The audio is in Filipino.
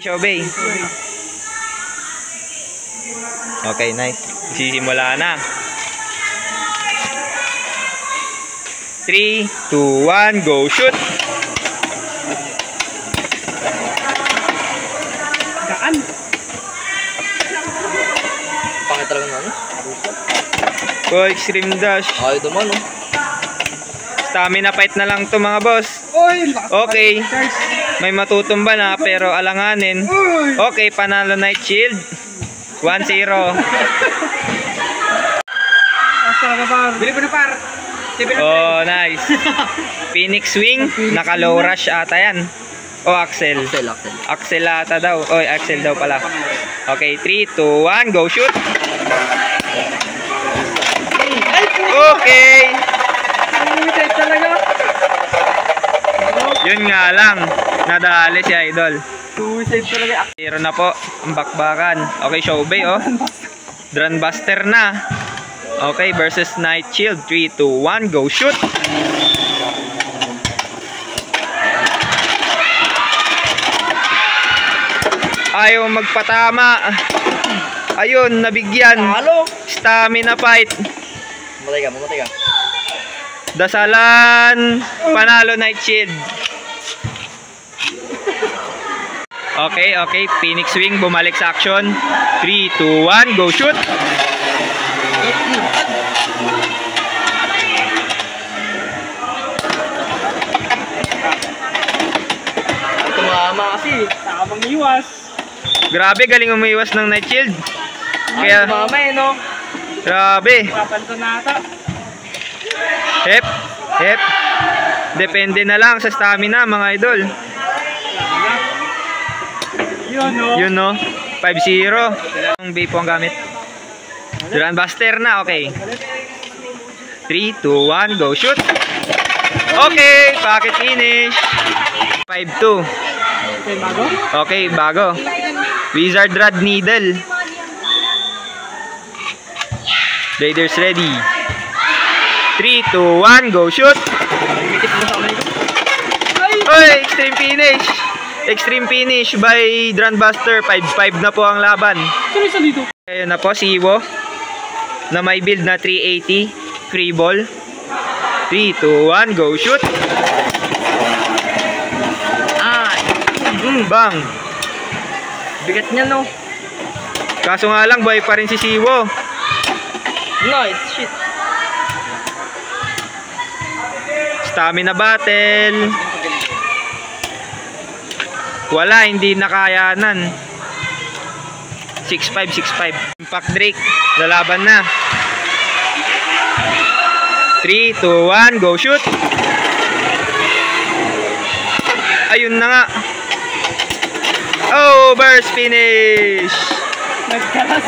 Obey. Okay, nice. Sisimula na. 3, 2, 1, go shoot. Gaan. Pangit talaga na, ano? Oh, extreme dash. Ayaw naman, no? Stamina fight na lang to mga boss. Okay. May matutumba na pero alanganin. Okay, panalo Night Shield. 1-0. Bili ko na par. Oh, nice. Phoenix Wing, naka low rush ata yan. Oh, Axel. Axel ata daw. Oh, Axel daw pala. Okay, 3, 2, 1, go shoot. Okay. Yun nga lang, nadali si Idol. Suicide talaga. 0 na po ang bakbakan. Okay, Showbay oh. Drunbuster na. Okay, versus Night Shield. 3, 2, 1, go shoot. Ayaw magpatama. Ayun, nabigyan. Stamina fight. Mamatay ka. Dasalan. Panalo Night Shield. Okay, okay. Phoenix Wing bumalik sa action. 3, 2, 1, go shoot. Tumama kasi. Nakabang iwas. Grabe, galing umiwas ng Night Shield. Kaya, Tumama eh, no? grabe. Papanto na ata. Hep, hep. Depende na lang sa stamina mga idol. Yun, no? Yun no, 5-0. Ang B po ang gamit. Drunbuster na, okay. 3, 2, 1, go shoot. Okay, pocket finish. 5-2. Okay, bago? Okay, bago. Wizard Rod Needle. Raiders ready. 3, 2, 1, go shoot. Oy, extreme finish. Extreme finish by Drunbuster. 5-5 na po ang laban. Sino isa dito? Ayun na po si Iwo na may build na 380 free ball. 3, 2, 1, go shoot. Bang. Bigat niya, no? Kaso nga lang buhay pa rin si Siwo. Nice, shit. Stamina battle. Wala, hindi nakayanan. 6-5, 6-5. Impact Drake, lalaban na. 3, 2, 1, go shoot. Ayun na nga. Oh, burst finish. Nagkalas.